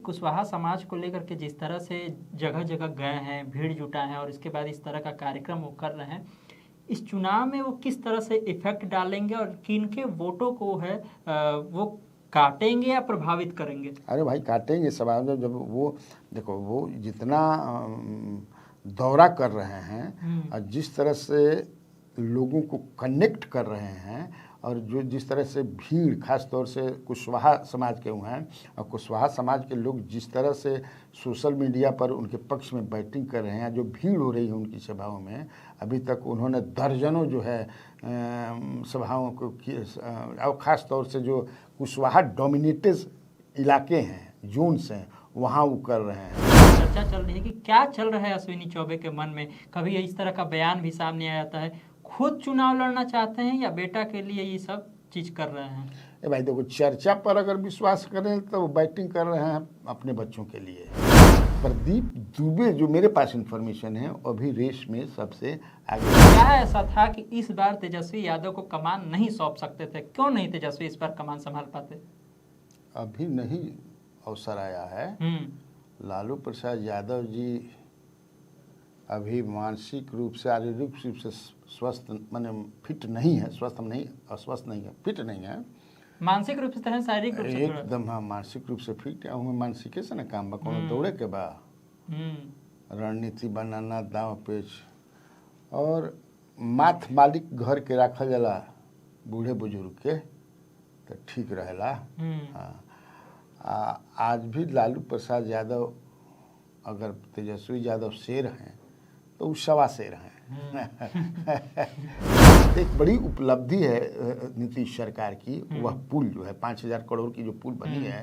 कुशवाहा समाज को लेकर के जिस तरह से जगह जगह गए हैं, भीड़ जुटा है और इसके बाद इस तरह का कार्यक्रम वो कर रहे हैं, इस चुनाव में वो किस तरह से इफेक्ट डालेंगे और किनके वोटों को है वो काटेंगे या प्रभावित करेंगे? अरे भाई काटेंगे समाज में। जब वो देखो वो जितना दौरा कर रहे हैं और जिस तरह से लोगों को कनेक्ट कर रहे हैं और जो जिस तरह से भीड़ खास तौर से कुशवाहा समाज के हुए हैं और कुशवाहा समाज के लोग जिस तरह से सोशल मीडिया पर उनके पक्ष में बैटिंग कर रहे हैं, जो भीड़ हो रही है उनकी सभाओं में, अभी तक उन्होंने दर्जनों जो है सभाओं को और ख़ास तौर से जो कुशवाहा डोमिनेटेड इलाके हैं, जोन्स हैं, वहाँ वो कर रहे हैं। चर्चा चल रही है कि क्या चल रहा है अश्विनी चौबे के मन में। कभी इस तरह का बयान भी सामने आ जाता है, खुद चुनाव लड़ना चाहते हैं या बेटा के लिए ये सब चीज़ कर रहे हैं। भाई देखो, चर्चा पर अगर विश्वास करें तो वो बैटिंग कर रहे हैं अपने बच्चों के लिए। प्रदीप दुबे जो मेरे पास इंफॉर्मेशन है अभी रेस में सबसे आगे। क्या ऐसा था कि इस बार तेजस्वी यादव को कमान नहीं सौंप सकते थे? क्यों नहीं तेजस्वी इस बार कमान संभाल पाते? अभी नहीं अवसर आया है। लालू प्रसाद यादव जी अभी मानसिक रूप से, शारीरिक रूप से स्वस्थ माने फिट नहीं है। स्वस्थ नहीं, अस्वस्थ नहीं है, फिट नहीं है। मानसिक रूप से, शारीरिक रूप से एकदम। हाँ, मानसिक रूप से फिट है। मानसिक से ना काम बा, कोनो दौड़े के बा, रणनीति बनाना, दाव पेच और माथ मालिक घर के रखल जाला बूढ़े बुजुर्ग के तो ठीक रहेला। हाँ, आज भी लालू प्रसाद यादव अगर तेजस्वी यादव शेर हैं तो वो सवा शेर हैं। एक बड़ी उपलब्धि है नीतीश सरकार की। वह पुल जो है 5,000 करोड़ की जो पुल बनी है,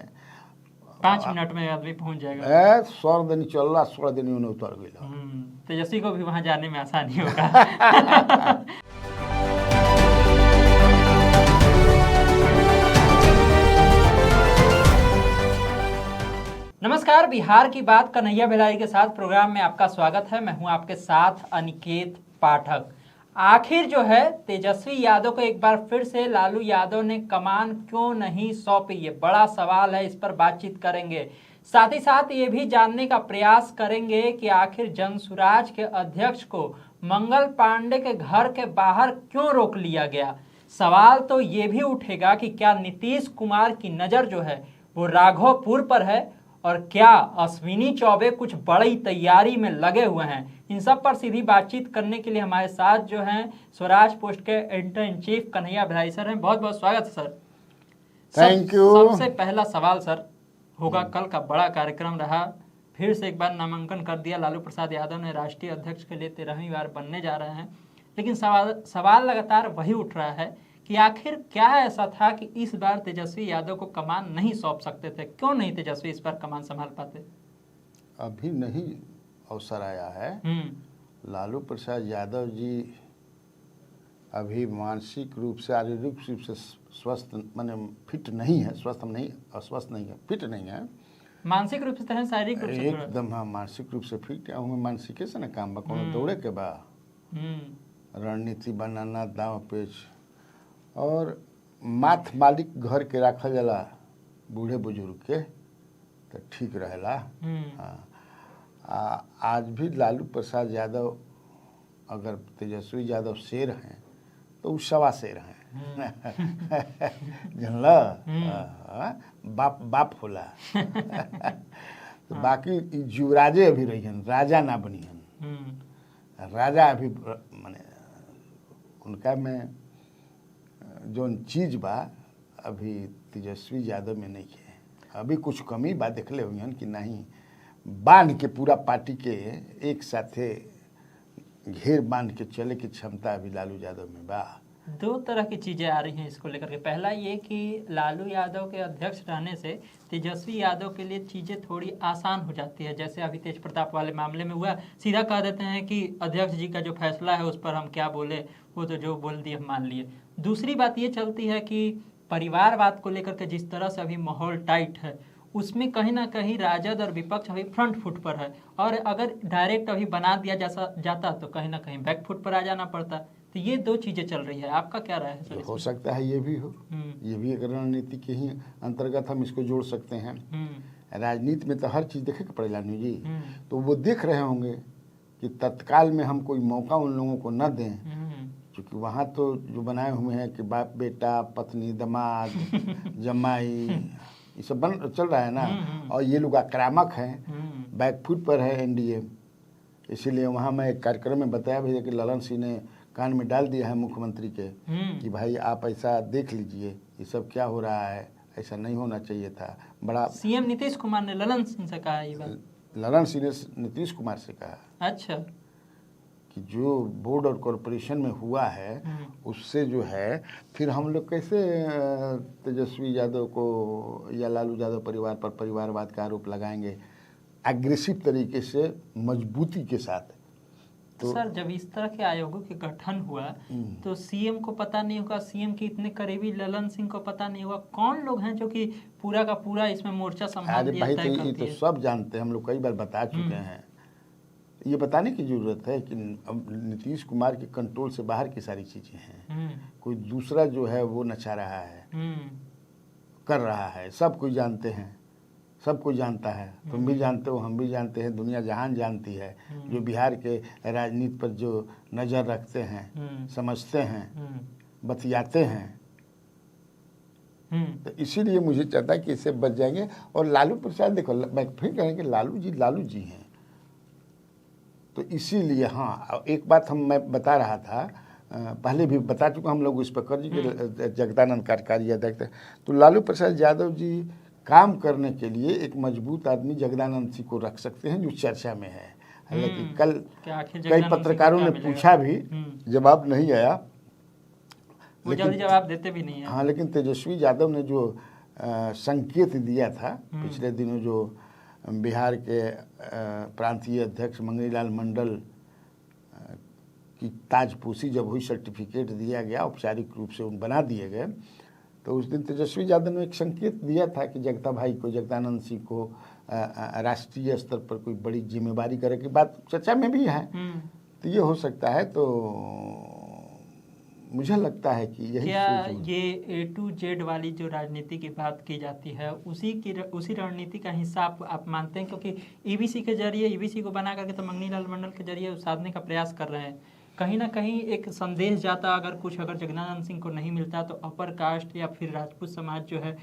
5 मिनट में आदमी पहुंच जाएगा। 100 दिन चल रहा, 16 दिन उन्हें उतर गया। तेजस्वी को भी वहां जाने में आसानी होगा। नमस्कार, बिहार की बात कन्हैया भिलाई के साथ प्रोग्राम में आपका स्वागत है। मैं हूं आपके साथ अनिकेत पाठक। आखिर जो है तेजस्वी यादव को एक बार फिर से लालू यादव ने कमान क्यों नहीं सौंपी, ये बड़ा सवाल है। इस पर बातचीत करेंगे, साथ ही साथ ये भी जानने का प्रयास करेंगे कि आखिर जनसुराज के अध्यक्ष को मंगल पांडे के घर के बाहर क्यों रोक लिया गया। सवाल तो ये भी उठेगा कि क्या नीतीश कुमार की नज़र जो है वो राघोपुर पर है और क्या अश्विनी चौबे कुछ बड़ी तैयारी में लगे हुए हैं। इन सब पर सीधी बातचीत करने के लिए हमारे साथ जो हैं स्वराज पोस्ट के editor in chief Kanhaiya Bhilai sir हैं। बहुत बहुत स्वागत है सर। Thank you. सबसे पहला सवाल सर होगा, कल का बड़ा कार्यक्रम रहा, फिर से एक बार नामांकन कर दिया लालू प्रसाद यादव ने, राष्ट्रीय अध्यक्ष के लिए 13वीं बार बनने जा रहे हैं। लेकिन सवाल लगातार वही उठ रहा है कि आखिर क्या ऐसा था कि इस बार तेजस्वी यादव को कमान नहीं सौंप सकते थे? क्यों नहीं तेजस्वी इस बार कमान संभाल पाते? अभी नहीं अवसर आया है। लालू प्रसाद यादव जी अभी मानसिक रूप से, शारीरिक रूप से स्वस्थ माने फिट नहीं है। स्वस्थ नहीं, अस्वस्थ नहीं है, फिट नहीं है। मानसिक रूप से, शारीरिक रूप से एकदम। हाँ, मानसिक रूप से फिट है। मानसिक से ना काम बा, कोनो दौड़े के बा, रणनीति बनाना, दाव पेच और माथ मालिक घर के रखल जाला बूढ़े बुजुर्ग के तो ठीक रहेला। हाँ, आज भी लालू प्रसाद यादव अगर तेजस्वी यादव शेर हैं तो वो सवा शेर हैं। जानला बाप होला। तो बाकी युवराजे अभी रही हन, राजा ना बनी हन। राजा अभी माने उनका में जो चीज़ बा अभी तेजस्वी यादव में नहीं है। अभी कुछ कमी बा देखले हुई कि नहीं, बांध के पूरा पार्टी के एक साथे घेर बांध के चले की क्षमता अभी लालू यादव में बा। दो तरह की चीज़ें आ रही हैं इसको लेकर के। पहला ये कि लालू यादव के अध्यक्ष रहने से तेजस्वी यादव के लिए चीज़ें थोड़ी आसान हो जाती है। जैसे अभी तेज प्रताप वाले मामले में हुआ, सीधा कह देते हैं कि अध्यक्ष जी का जो फैसला है उस पर हम क्या बोले, वो तो जो बोल दिए हम मान लिए। दूसरी बात ये चलती है कि परिवारवाद को लेकर के जिस तरह से अभी माहौल टाइट है, उसमें कहीं ना कहीं राजद और विपक्ष अभी फ्रंट फुट पर है, और अगर डायरेक्ट अभी बना दिया जाता तो कहीं ना कहीं बैक फुट पर आ जाना पड़ता। तो ये दो चीजें चल रही है, आपका क्या राय है सर? हो सकता है ये भी हो, ये भी एक रणनीति के ही अंतर्गत हम इसको जोड़ सकते हैं। राजनीति में तो हर चीज़ देखे के पड़ेगा न्यू जी। तो वो देख रहे होंगे कि तत्काल में हम कोई मौका उन लोगों को न दें, क्योंकि वहाँ तो जो बनाए हुए हैं कि बाप बेटा, पत्नी, दामाद, जमाई, ये सब चल रहा है ना। और ये लोग आक्रामक हैं, बैकफुट पर है एनडीए। इसीलिए वहाँ मैं एक कार्यक्रम में बताया भी कि ललन सिंह ने कान में डाल दिया है मुख्यमंत्री के कि भाई आप ऐसा देख लीजिए, ये सब क्या हो रहा है, ऐसा नहीं होना चाहिए था। बड़ा सीएम नीतीश कुमार ने ललन सिंह से कहा ये बात। ललन सिंह ने नीतीश कुमार से कहा अच्छा कि जो बोर्ड और कॉरपोरेशन में हुआ है उससे जो है फिर हम लोग कैसे तेजस्वी यादव को या लालू यादव परिवार पर परिवारवाद का आरोप लगाएंगे एग्रेसिव तरीके से, मजबूती के साथ। तो सर जब इस तरह के आयोगों के गठन हुआ तो सीएम को पता नहीं होगा, सीएम के इतने करीबी ललन सिंह को पता नहीं होगा कौन लोग हैं जो कि पूरा का पूरा इसमें मोर्चा संभाल लिया, भाई तो ये तो सब जानते हैं, हम लोग कई बार बता चुके हैं। ये बताने की जरूरत है कि अब नीतीश कुमार के कंट्रोल से बाहर की सारी चीजें हैं। कोई दूसरा जो है वो नचा रहा है, कर रहा है, सब कोई जानते हैं, सब कोई जानता है। तुम भी जानते हो, हम भी जानते हैं, दुनिया जहान जानती है। जो बिहार के राजनीति पर जो नज़र रखते हैं, समझते हैं, बतियाते हैं, तो इसीलिए मुझे चाहता है कि इससे बच जाएंगे। और लालू प्रसाद देखो, मैं फिर कहेंगे लालू जी हैं, तो इसीलिए हाँ एक बात मैं बता रहा था, पहले भी बता चुका हम लोग, इस पर कर जी के जगदानंद कार्यकारी अध्यक्ष, तो लालू प्रसाद यादव जी काम करने के लिए एक मजबूत आदमी जगदानंद सिंह को रख सकते हैं, जो चर्चा में है। हालांकि कल कई पत्रकारों ने पूछा भी, जवाब नहीं आया, वो जल्दी जवाब देते भी नहीं है। हाँ, लेकिन तेजस्वी यादव ने जो संकेत दिया था पिछले दिनों, जो बिहार के प्रांतीय अध्यक्ष मंगनी लाल मंडल की ताजपोशी जब हुई, सर्टिफिकेट दिया गया, औपचारिक रूप से उन बना दिए गए, तो उस दिन तेजस्वी यादव ने एक संकेत दिया था कि जगता भाई को, जगदानंद सिंह को राष्ट्रीय स्तर पर कोई बड़ी जिम्मेवारी करे की बात चर्चा में भी है। तो ये हो सकता है। तो मुझे लगता है कि यही क्या ये A to Z वाली जो राजनीति की बात की जाती है उसी रणनीति का हिस्सा आप मानते हैं? क्योंकि ईबीसी के जरिए, ईबीसी को बना करके तो मंगनी लाल मंडल के जरिए साधने का प्रयास कर रहे हैं। कहीं ना कहीं एक संदेश जाता, अगर जगदानंद सिंह को नहीं मिलता तो अपर कास्ट या फिर राजपूत समाज जो है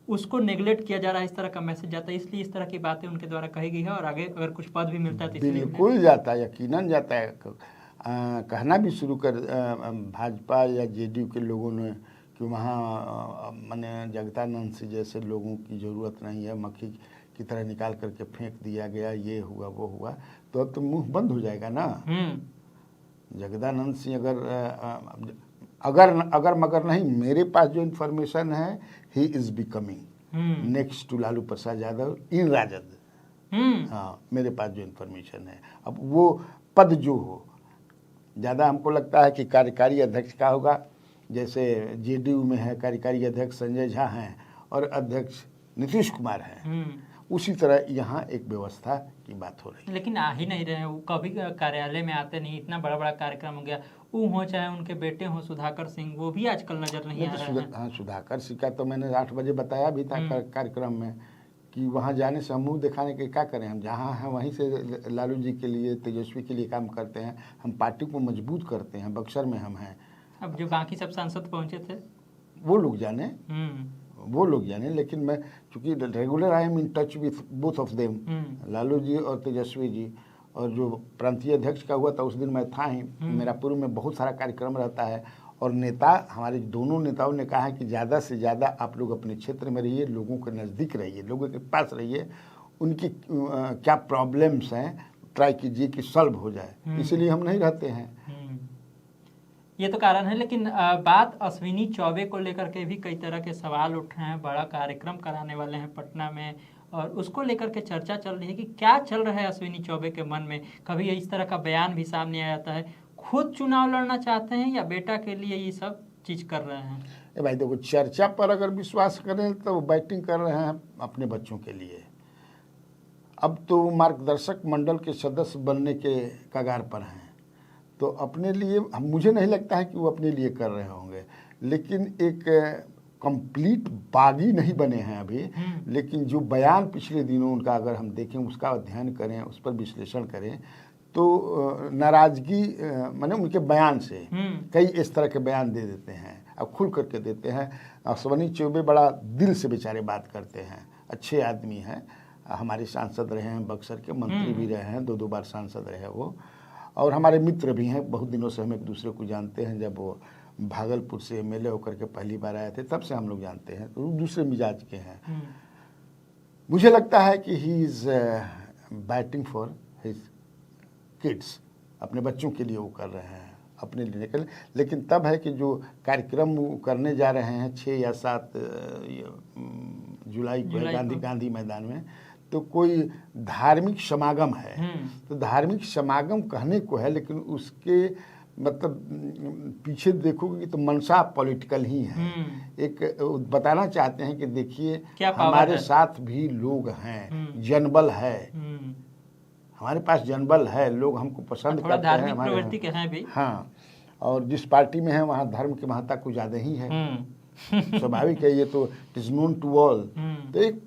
उसको नेग्लेक्ट किया जा रहा है, इस तरह का मैसेज जाता है, इसलिए इस तरह की बातें उनके द्वारा कही गई है। और आगे अगर कुछ पद भी मिलता है तो बिल्कुल जाता है, यकीनन जाता है। कहना भी शुरू कर भाजपा या जेडीयू के लोगों ने कि वहाँ माने जगदानंद सिंह जैसे लोगों की ज़रूरत नहीं है, मक्खी की तरह निकाल करके फेंक दिया गया, ये हुआ वो हुआ, तो अब तो मुंह बंद हो जाएगा ना। जगदानंद सिंह अगर मगर नहीं, मेरे पास जो इन्फॉर्मेशन है, he is becoming next to Lalu Prasad Yadav in RJD. हाँ, मेरे पास जो इन्फॉर्मेशन है, अब वो पद जो हो, ज़्यादा हमको लगता है कि कार्यकारी अध्यक्ष का होगा, जैसे जेडीयू में है कार्यकारी अध्यक्ष संजय झा हैं और अध्यक्ष नीतीश कुमार हैं, उसी तरह यहाँ एक व्यवस्था की बात हो रही है। लेकिन आ ही नहीं रहे, वो कभी कार्यालय में आते नहीं। इतना बड़ा बड़ा कार्यक्रम हो गया, वो हो चाहे उनके बेटे हो सुधाकर सिंह, वो भी आजकल नजर नहीं आ रहे हैं। हाँ, सुधाकर सिंह का तो मैंने 8 बजे बताया भी था कार्यक्रम में कि वहाँ जाने से हम मुँह दिखाने के क्या करें, हम जहाँ हैं वहीं से लालू जी के लिए, तेजस्वी के लिए काम करते हैं, हम पार्टी को मजबूत करते हैं। बक्सर में हम हैं। अब जो बाकी सब सांसद पहुँचे थे वो लोग जाने, लेकिन मैं चूँकि regular I am in touch with both of them, Lalu ji और तेजस्वी जी। और जो प्रांतीय अध्यक्ष का हुआ था उस दिन मैं था ही, मेरा पूर्व में बहुत सारा कार्यक्रम रहता है। और नेता, हमारे दोनों नेताओं ने कहा है कि ज़्यादा से ज़्यादा आप लोग अपने क्षेत्र में रहिए, लोगों के नज़दीक रहिए, लोगों के पास रहिए, उनकी क्या प्रॉब्लम्स हैं ट्राई कीजिए कि सॉल्व हो जाए, इसीलिए हम नहीं रहते हैं। ये तो कारण है। लेकिन बात अश्विनी चौबे को लेकर के भी कई तरह के सवाल उठ रहे हैं। बड़ा कार्यक्रम कराने वाले हैं पटना में, और उसको लेकर के चर्चा चल रही है कि क्या चल रहा है अश्विनी चौबे के मन में। कभी इस तरह का बयान भी सामने आ जाता है, खुद चुनाव लड़ना चाहते हैं या बेटा के लिए ये सब चीज कर रहे हैं। भाई देखो, चर्चा पर अगर विश्वास करें तो वो बैटिंग कर रहे हैं अपने बच्चों के लिए। अब तो मार्गदर्शक मंडल के सदस्य बनने के कगार पर हैं, तो अपने लिए मुझे नहीं लगता है कि वो अपने लिए कर रहे होंगे। लेकिन एक कंप्लीट बागी नहीं बने हैं अभी, लेकिन जो बयान पिछले दिनों उनका अगर हम देखें, उसका अध्ययन करें, उस पर विश्लेषण करें, तो नाराजगी माने उनके बयान से कई इस तरह के बयान दे देते हैं, अब खुल करके देते हैं। अश्वनी चौबे बड़ा दिल से बेचारे बात करते हैं, अच्छे आदमी हैं, हमारे सांसद रहे हैं, बक्सर के मंत्री भी रहे हैं, 2 बार सांसद रहे वो, और हमारे मित्र भी हैं, बहुत दिनों से हम एक दूसरे को जानते हैं। जब वो भागलपुर से एमएलए होकर के पहली बार आए थे तब से हम लोग जानते हैं, तो दूसरे मिजाज के हैं। मुझे लगता है कि he is batting for his kids, अपने बच्चों के लिए वो कर रहे हैं, अपने लिए निकल। लेकिन तब है कि जो कार्यक्रम वो करने जा रहे हैं 6 या 7 जुलाई को गांधी मैदान में, तो कोई धार्मिक समागम है, तो धार्मिक समागम कहने को है, लेकिन उसके मतलब पीछे देखोगे तो मंशा पॉलिटिकल ही है। एक बताना चाहते हैं कि देखिए हमारे साथ भी लोग हैं, जनबल है, हमारे पास जनबल है, लोग हमको पसंद करते हैं, हमारे प्रवृत्ति के हैं भी। हाँ, और जिस पार्टी में है वहाँ धर्म की महत्ता कुछ ज़्यादा ही है, स्वाभाविक है, ये तो it is known to all. तो एक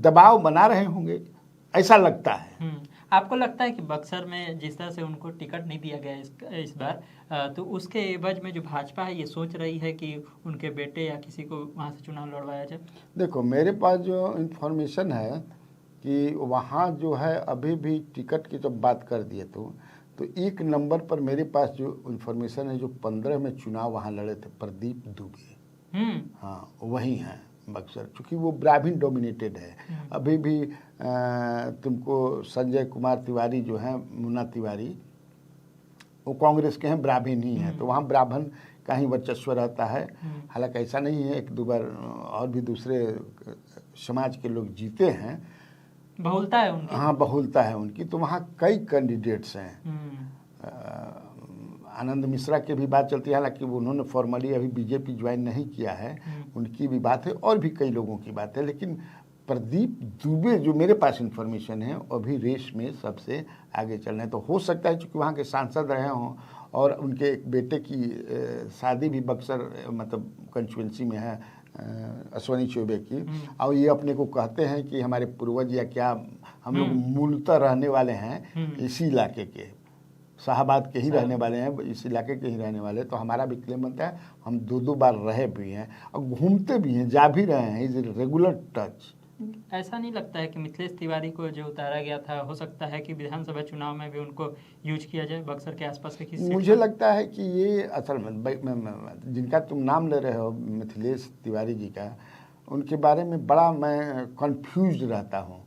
दबाव बना रहे होंगे, ऐसा लगता है। आपको लगता है कि बक्सर में जिस तरह से उनको टिकट नहीं दिया गया इस बार, तो उसके एवज में जो भाजपा है ये सोच रही है कि उनके बेटे या किसी को वहाँ से चुनाव लड़वाया जाए? देखो, मेरे पास जो इन्फॉर्मेशन है कि वहाँ जो है अभी भी टिकट की जब बात कर दिए तो 1 नंबर पर मेरे पास जो इन्फॉर्मेशन है, जो 15 में चुनाव वहाँ लड़े थे प्रदीप दुबे, हाँ वही हैं बक्सर, चूँकि वो ब्राह्मण डोमिनेटेड है। अभी भी तुमको संजय कुमार तिवारी जो हैं, मुन्ना तिवारी, वो कांग्रेस के हैं, ब्राह्मण ही हैं, तो वहाँ ब्राह्मण का ही वर्चस्व रहता है। हालांकि ऐसा नहीं है, 1-2 बार और भी दूसरे समाज के लोग जीते हैं, बहुलता है उनकी। हाँ, बहुलता है उनकी, तो वहाँ कई कैंडिडेट्स हैं। आनंद मिश्रा की भी बात चलती है, हालांकि उन्होंने फॉर्मली अभी बीजेपी ज्वाइन नहीं किया है, उनकी भी बात है, और भी कई लोगों की बात है। लेकिन प्रदीप दुबे जो मेरे पास इन्फॉर्मेशन है, अभी रेस में सबसे आगे चल रहे हैं। तो हो सकता है चूँकि वहाँ के सांसद रहे हों, और उनके एक बेटे की शादी भी बक्सर मतलब कंस्टिट्यूएंसी में है, अश्वनी चौबे की, और ये अपने को कहते हैं कि हमारे पूर्वज या क्या, हम लोग मूलतः रहने वाले हैं इसी इलाके के, शाहबाद के ही रहने वाले हैं, इस इलाके के ही रहने वाले। तो हमारा भी क्लेम बनता है, हम 2 बार रहे भी हैं और घूमते भी हैं, जा भी रहे हैं, इज रेगुलर टच। ऐसा नहीं लगता है कि मिथिलेश तिवारी को जो उतारा गया था, हो सकता है कि विधानसभा चुनाव में भी उनको यूज किया जाए बक्सर के आसपास के किसी? मुझे लगता है कि ये असल में जिनका तुम नाम ले रहे हो, मिथिलेश तिवारी जी का, उनके बारे में बड़ा मैं कंफ्यूज रहता हूँ,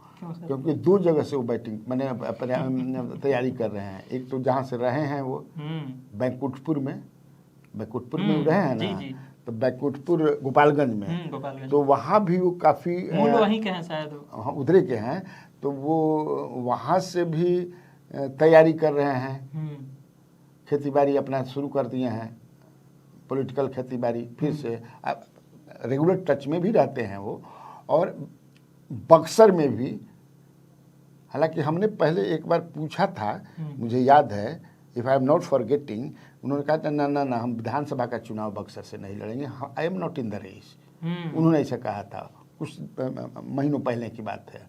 क्योंकि 2 जगह से वो बैटिंग मैंने तैयारी कर रहे हैं। एक तो जहाँ से रहे हैं वो बैकुंठपुर में रहे हैं ना, तो बैकुंठपुर गोपालगंज में, तो वहाँ भी वो काफ़ी वहीं के हैं शायद, हाँ उधरे के हैं, तो वो वहाँ से भी तैयारी कर रहे हैं, खेतीबाड़ी अपना शुरू कर दिए हैं, पॉलिटिकल खेतीबाड़ी फिर से, रेगुलर टच में भी रहते हैं वो। और बक्सर में भी, हालांकि हमने पहले एक बार पूछा था, मुझे याद है, if I am not forgetting, उन्होंने कहा था ना हम विधानसभा का चुनाव बक्सर से नहीं लड़ेंगे, I am not in the race, उन्होंने ऐसा कहा था, कुछ महीनों पहले की बात है,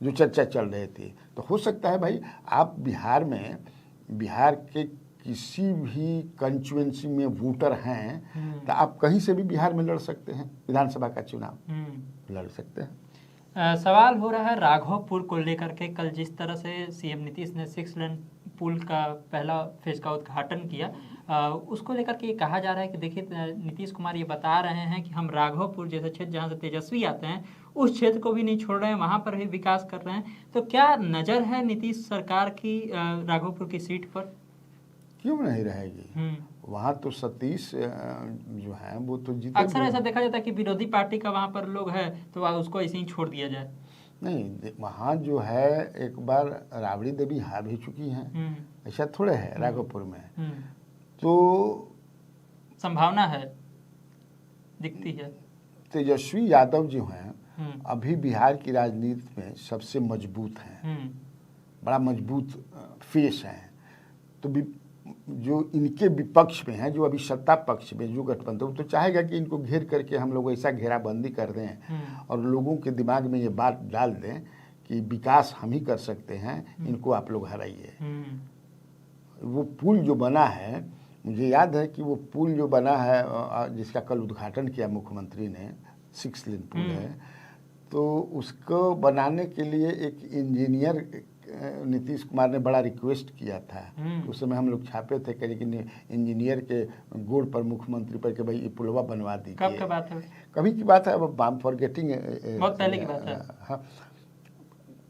जो चर्चा चल रही थी। तो हो सकता है भाई, आप बिहार के किसी भी कंस्टिट्यूएंसी में वोटर हैं, तो आप कहीं से भी बिहार में लड़ सकते हैं, विधानसभा का चुनाव लड़ सकते हैं। सवाल हो रहा है राघवपुर को लेकर के। कल जिस तरह से सीएम नीतीश ने 6 लेन पुल का पहला फेज का उद्घाटन किया, उसको लेकर के ये कहा जा रहा है कि देखिए नीतीश कुमार ये बता रहे हैं कि हम राघवपुर जैसे क्षेत्र जहाँ से तेजस्वी आते हैं उस क्षेत्र को भी नहीं छोड़ रहे हैं, वहाँ पर भी विकास कर रहे हैं। तो क्या नज़र है नीतीश सरकार की राघवपुर की सीट पर? क्यों नहीं रहेगी, वहाँ तो सतीश जो है वो तो जीते। अक्सर ऐसा देखा जाता है कि विरोधी पार्टी का वहाँ पर लोग है तो उसको ऐसे ही छोड़ दिया जाए। नहीं, वहाँ जो है एक बार राबड़ी देवी हार भी चुकी हैं, ऐसा थोड़े है राघवपुर में, तो संभावना है, दिखती है। तेजस्वी यादव जो हैं अभी बिहार की राजनीति में सबसे मजबूत हैं, बड़ा मजबूत फेस हैं, तो जो इनके विपक्ष में है, जो अभी सत्ता पक्ष में जो गठबंधन, वो तो चाहेगा कि इनको घेर करके हम लोग ऐसा घेराबंदी कर दें और लोगों के दिमाग में ये बात डाल दें कि विकास हम ही कर सकते हैं, इनको आप लोग हराइए। वो पुल जो बना है, मुझे याद है कि वो पुल जो बना है जिसका कल उद्घाटन किया मुख्यमंत्री ने, 6 लेन पुल है, तो उसको बनाने के लिए एक इंजीनियर नीतीश कुमार ने बड़ा रिक्वेस्ट किया था। उस समय हम लोग छापे थे कि इंजीनियर के गोड़ पर, मुख्यमंत्री पर, कि भाई ये पुलवा बनवा दीजिए। कब की बात है? कभी की बात है, अब आई एम फॉरगेटिंग, बहुत पहले की बात है।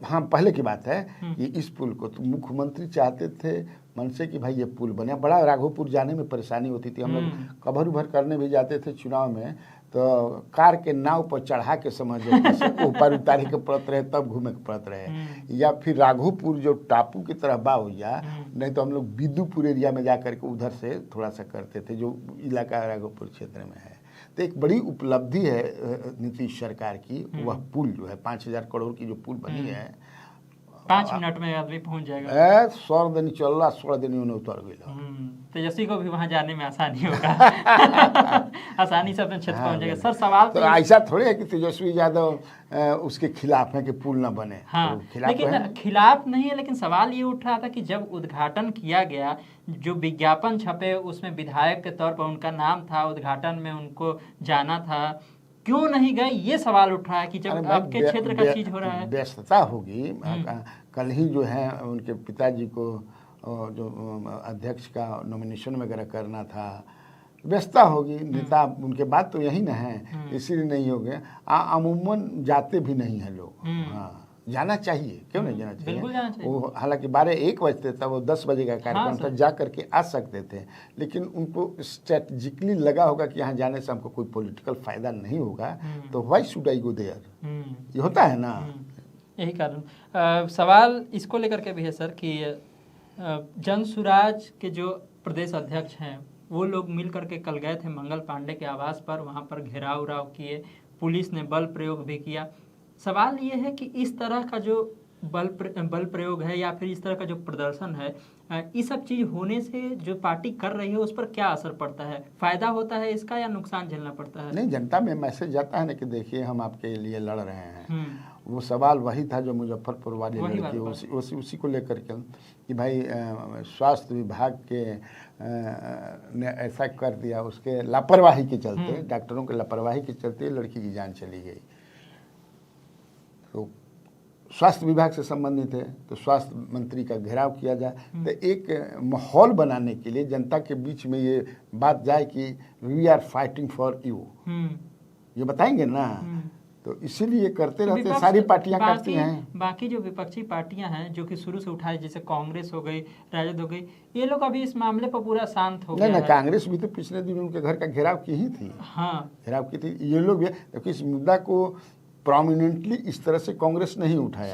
हाँ पहले की बात है कि इस पुल को तो मुख्यमंत्री चाहते थे मन से कि भाई ये पुल बने। बड़ा राघोपुर जाने में परेशानी होती थी, हम लोग कभर उभर करने भी जाते थे चुनाव में, तो कार के नाव पर चढ़ा के समझ ऊपर उतारे के पड़त रहे, तब घूमे के पड़त रहे। या फिर राघोपुर जो टापू की तरह बा हो जा, नहीं तो हम लोग बिदुपुर एरिया में जा करके उधर से थोड़ा सा करते थे, जो इलाका राघोपुर क्षेत्र में है। तो एक बड़ी उपलब्धि है नीतीश सरकार की, वह पुल जो है 5,000 करोड़ की जो पुल बनी है, 5 मिनट में आदमी पहुंच जाएगा। 100 दिन चल रहा, 16 दिन में उतर गया। तेजस्वी को भी वहां जाने में आसानी होगा। आसानी से अपने क्षेत्र पहुंच जाएगा। सर सवाल तो ऐसा थोड़ी है कि तेजस्वी यादव उसके खिलाफ है कि पुल ना बने। हाँ, तो खिलाफ लेकिन खिलाफ नहीं है, लेकिन सवाल ये उठ रहा था कि जब उद्घाटन किया गया, जो विज्ञापन छपे उसमें विधायक के तौर पर उनका नाम था, उद्घाटन में उनको जाना था, क्यों नहीं गए? ये सवाल उठ रहा है कि जब आपके क्षेत्र का चीज हो रहा है। व्यस्तता होगी। कल ही जो है उनके पिताजी को जो अध्यक्ष का नॉमिनेशन वगैरह करना था, व्यस्तता होगी। नेता उनके बाद तो यही ना है, इसीलिए नहीं हो गए। अमूमन जाते भी नहीं हैं लोग। हाँ, जाना चाहिए, क्यों नहीं जाना चाहिए? बिल्कुल जाना चाहिए। वो हालांकि 12-1 बजते था, वो 10 बजे का कार्यक्रम था, जा करके आ सकते थे, लेकिन उनको स्ट्रेटजिकली लगा होगा कि यहाँ जाने से हमको कोई पॉलिटिकल फायदा नहीं होगा, तो why should I go there, ये होता है ना। यही कारण सवाल इसको लेकर के भी है सर कि जन सुराज के जो प्रदेश अध्यक्ष हैं, वो लोग मिल करके कल गए थे मंगल पांडे के आवास पर, वहाँ पर घेराव उराव किए, पुलिस ने बल प्रयोग भी किया। सवाल ये है कि इस तरह का जो बल प्रयोग है या फिर इस तरह का जो प्रदर्शन है, ये सब चीज होने से जो पार्टी कर रही है उस पर क्या असर पड़ता है? फायदा होता है इसका या नुकसान झेलना पड़ता है? नहीं, जनता में मैसेज जाता है ना कि देखिए हम आपके लिए लड़ रहे हैं। वो सवाल वही था जो मुजफ्फरपुर वाली लड़की, उसी को लेकर के कि भाई स्वास्थ्य विभाग के ने ऐसा कर दिया, उसके लापरवाही के चलते, डॉक्टरों के लापरवाही के चलते लड़की की जान चली गई। तो स्वास्थ्य विभाग से संबंधित है, तो स्वास्थ्य मंत्री का घेराव किया जाए, तो एक माहौल बनाने के लिए जनता के बीच में ये बात जाए कि we are fighting for you, ये बताएंगे ना। तो इसीलिए करते रहते हैं, सारी पार्टियां करती हैं। बाकी जो विपक्षी पार्टियां हैं जो कि शुरू से उठाई, जैसे कांग्रेस हो गई, राजद हो गई, ये लोग अभी इस मामले पर पूरा शांत हो गए। नहीं, कांग्रेस भी तो पिछले दिन उनके घर का घेराव की ही थी। हाँ, घेराव की थी। ये लोग भी, क्योंकि इस मुद्दा को प्रोमिनेंटली इस तरह से कांग्रेस नहीं उठाया।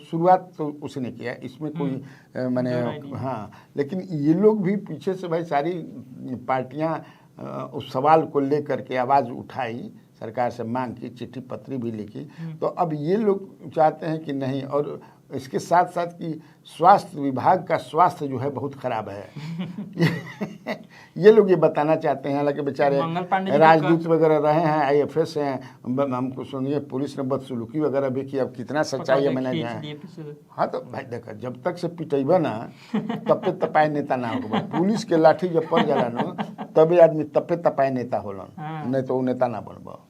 शुरुआत तो उसने किया, इसमें कोई मैंने हाँ, लेकिन ये लोग भी पीछे से भाई सारी पार्टियां उस सवाल को लेकर के आवाज़ उठाई, सरकार से मांग की, चिट्ठी पत्री भी लिखी। तो अब ये लोग चाहते हैं कि नहीं, और इसके साथ साथ कि स्वास्थ्य विभाग का स्वास्थ्य जो है बहुत खराब है। ये लोग ये बताना चाहते हैं। हालांकि बेचारे राजदूत वगैरह रहे हैं, IFS हैं, हमको सुनिए पुलिस ने बदसलूकी वगैरह भी की, अब कितना सच्चाई है मैंने जाए। हाँ, तो भाई देखा, जब तक से पिटेबा ना तब पे तपाए नेता ना होगा। पुलिस के लाठी जब पड़ जाला ना तभी आदमी तब पे तपाए नेता होलन, नहीं तो वो नेता ना बनबा।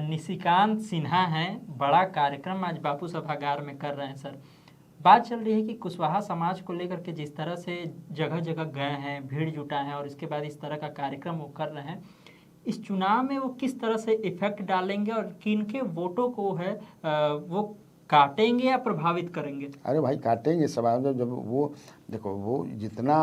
निशिकांत सिन्हा हैं, बड़ा कार्यक्रम आज बापू सभागार में कर रहे हैं। सर, बात चल रही है कि कुशवाहा समाज को लेकर के जिस तरह से जगह जगह गए हैं, भीड़ जुटा है, और इसके बाद इस तरह का कार्यक्रम वो कर रहे हैं, इस चुनाव में वो किस तरह से इफेक्ट डालेंगे और किन के वोटों को है वो काटेंगे या प्रभावित करेंगे? अरे भाई काटेंगे समाज। जब वो देखो, वो जितना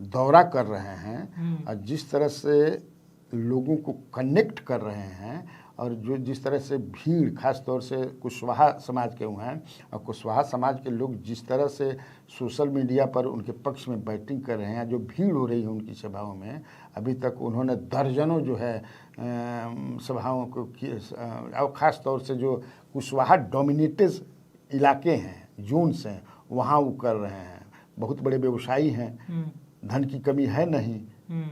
दौरा कर रहे हैं और जिस तरह से लोगों को कनेक्ट कर रहे हैं, और जो जिस तरह से भीड़, खास तौर से कुशवाहा समाज के हुए हैं, और कुशवाहा समाज के लोग जिस तरह से सोशल मीडिया पर उनके पक्ष में बैटिंग कर रहे हैं, जो भीड़ हो रही है उनकी सभाओं में, अभी तक उन्होंने दर्जनों जो है सभाओं को, और ख़ास तौर से जो कुशवाहा डोमिनेटेड इलाके हैं, जोन्स हैं, वहाँ वो कर रहे हैं। बहुत बड़े व्यवसायी हैं, धन की कमी है नहीं। हम्म,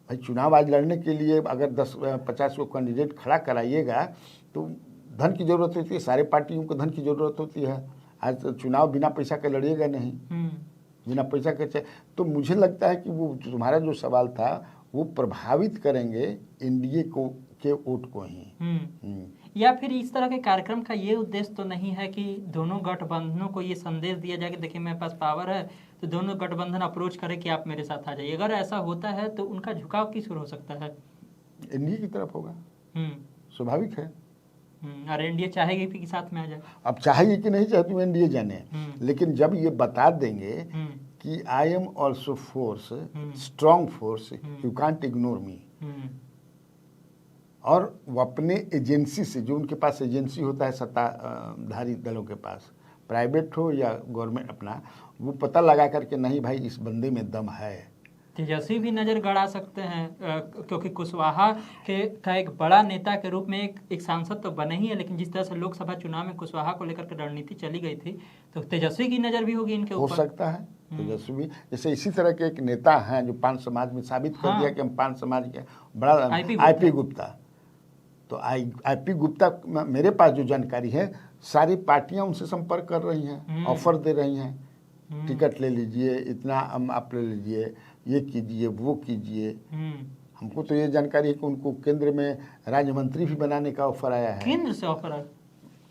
भाई चुनाव आज लड़ने के लिए अगर 10-50 को कैंडिडेट खड़ा कराइएगा तो धन की ज़रूरत होती है, सारे पार्टियों को धन की ज़रूरत होती है। आज तो चुनाव बिना पैसा के लड़िएगा नहीं, बिना पैसा के। तो मुझे लगता है कि वो तुम्हारा जो सवाल था वो प्रभावित करेंगे एनडीए को के वोट को ही। या फिर इस तरह के कार्यक्रम का ये उद्देश्य तो नहीं है कि दोनों गठबंधनों को ये संदेश दिया जाए कि देखिए मेरे पास पावर है, तो दोनों गठबंधन अप्रोच करे कि आप मेरे साथ आ जाइए। अगर ऐसा होता है तो उनका झुकाव किस ओर हो सकता है? एनडीए की तरफ होगा, स्वाभाविक है। और एनडीए चाहेगी कि साथ में आ जाए। अब चाहेगी कि नहीं चाहे तो एनडीए जाने, लेकिन जब ये बता देंगे कि I am also force, strong force, you can't ignore me, और वो अपने एजेंसी से, जो उनके पास एजेंसी होता है सत्ताधारी दलों के पास, प्राइवेट हो या गवर्नमेंट अपना, वो पता लगा करके नहीं भाई इस बंदे में दम है। तेजस्वी भी नजर गड़ा सकते हैं, क्योंकि कुशवाहा का एक बड़ा नेता के रूप में एक सांसद तो बने ही है, लेकिन जिस तरह से लोकसभा चुनाव में कुशवाहा को लेकर के रणनीति चली गई थी, तो तेजस्वी की नजर भी होगी इनके ऊपर। हो सकता है तेजस्वी जैसे इसी तरह के एक नेता हैं जो पान समाज में साबित कर दिया कि हम पान समाज के बड़ा, आईपी गुप्ता। तो आईपी गुप्ता, मेरे पास जो जानकारी है, सारी पार्टियां उनसे संपर्क कर रही हैं, ऑफर दे रही हैं, टिकट ले लीजिए, इतना आप ले लीजिए, ये कीजिए, वो कीजिए। हमको तो ये जानकारी है कि उनको केंद्र में राज्य मंत्री भी बनाने का ऑफर आया है। केंद्र से ऑफर आया?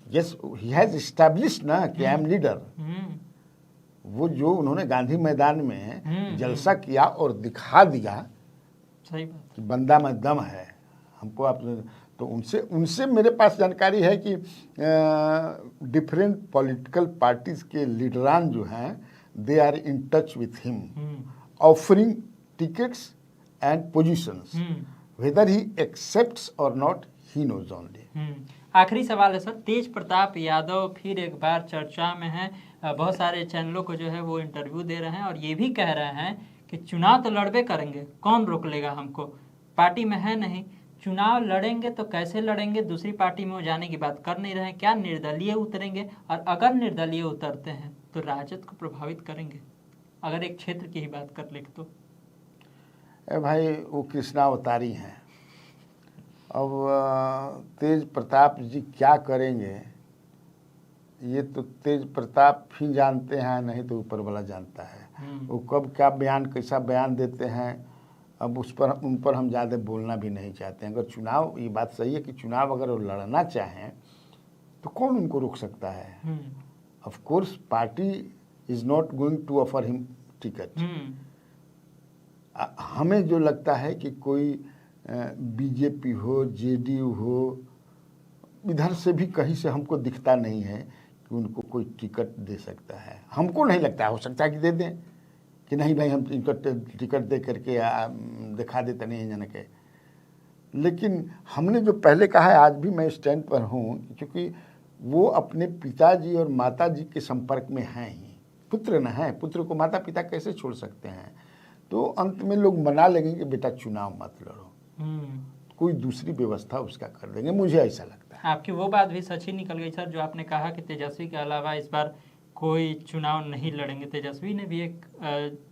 यस, ही हैज एस्टैब्लिश्ड ना कि आई एम लीडर। वो जो उन्होंने गांधी मैदान में जलसा किया और दिखा दिया, सही बात, कि बंदा में दम है। हमको आप तो उनसे मेरे पास जानकारी है कि डिफरेंट पॉलिटिकल पार्टीज के लीडरान जो हैं, they are in touch with him, offering tickets and positions, whether he accepts और नॉट, ही नोज ओनली। आखिरी सवाल है सर, तेज प्रताप यादव फिर एक बार चर्चा में है, बहुत सारे चैनलों को जो है वो इंटरव्यू दे रहे हैं और ये भी कह रहे हैं कि चुनाव तो लड़बे करेंगे, कौन रोक लेगा हमको, पार्टी में है नहीं, चुनाव लड़ेंगे तो कैसे लड़ेंगे, दूसरी पार्टी में वो जाने की बात कर नहीं रहे हैं, क्या निर्दलीय उतरेंगे, और अगर निर्दलीय उतरते हैं तो राजद को प्रभावित करेंगे, अगर एक क्षेत्र की ही बात कर ले तो? भाई वो कृष्णावतारी हैं। अब तेज प्रताप जी क्या करेंगे ये तो तेज प्रताप ही जानते हैं, नहीं तो ऊपर वाला जानता है। वो कब क्या बयान, कैसा बयान देते हैं, अब उन पर हम ज़्यादा बोलना भी नहीं चाहते हैं। अगर चुनाव, ये बात सही है कि चुनाव अगर वो लड़ना चाहें तो कौन उनको रोक सकता है? Of course party is not going to offer him ticket. हमें जो लगता है कि कोई बीजेपी हो, जेडीयू हो, इधर से भी कहीं से हमको दिखता नहीं है कि उनको कोई टिकट दे सकता है। हमको नहीं लगता, हो सकता है कि दे दें, कि नहीं भाई हम टिकट दे करके दिखा देते नहीं जाने के। लेकिन हमने जो पहले कहा है, आज भी मैं स्टैंड पर हूँ, क्योंकि वो अपने पिताजी और माताजी के संपर्क में हैं ही, पुत्र न है, पुत्र को माता पिता कैसे छोड़ सकते हैं? तो अंत में लोग मना लेंगे कि बेटा चुनाव मत लड़ो, कोई दूसरी व्यवस्था उसका कर देंगे, मुझे ऐसा लगता है। आपकी वो बात भी सच ही निकल गई सर, जो आपने कहा कि तेजस्वी के अलावा इस बार कोई चुनाव नहीं लड़ेंगे। तेजस्वी ने भी एक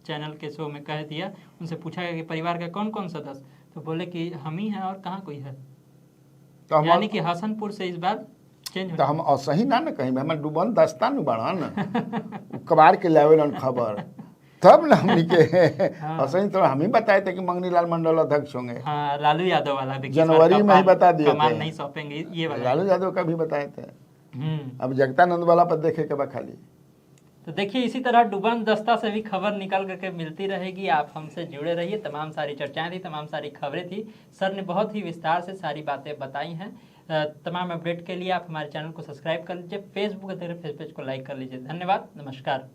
चैनल के शो में कह दिया, उनसे पूछा गया कि परिवार का कौन कौन सदस्य, तो बोले कि हम ही हैं और कहाँ कोई है। तो यानी कि हसनपुर से इस बार चेंज। तो हम असही ना कहीं हमारे डूबन दस्ता न बड़न कबार के लेवल खबर, तब ना हमनी के असही तो हम ही बताए थे कि मंगनी लाल मंडल अध्यक्ष होंगे। हाँ, लालू यादव वाला जनवरी में ही बता दिए थे, नहीं सौंपेंगे ये वाला, लालू यादव का भी बताए थे। अब जगतानंद वाला पर देखे के बाद खाली। तो देखिए इसी तरह डुबन दस्ता से भी खबर निकल करके मिलती रहेगी। आप हमसे जुड़े रहिए। तमाम सारी चर्चाएं थी, तमाम सारी खबरें थी, सर ने बहुत ही विस्तार से सारी बातें बताई हैं। तमाम अपडेट के लिए आप हमारे चैनल को सब्सक्राइब कर लीजिए, फेसबुक के फेस पेज को लाइक कर लीजिए। धन्यवाद, नमस्कार।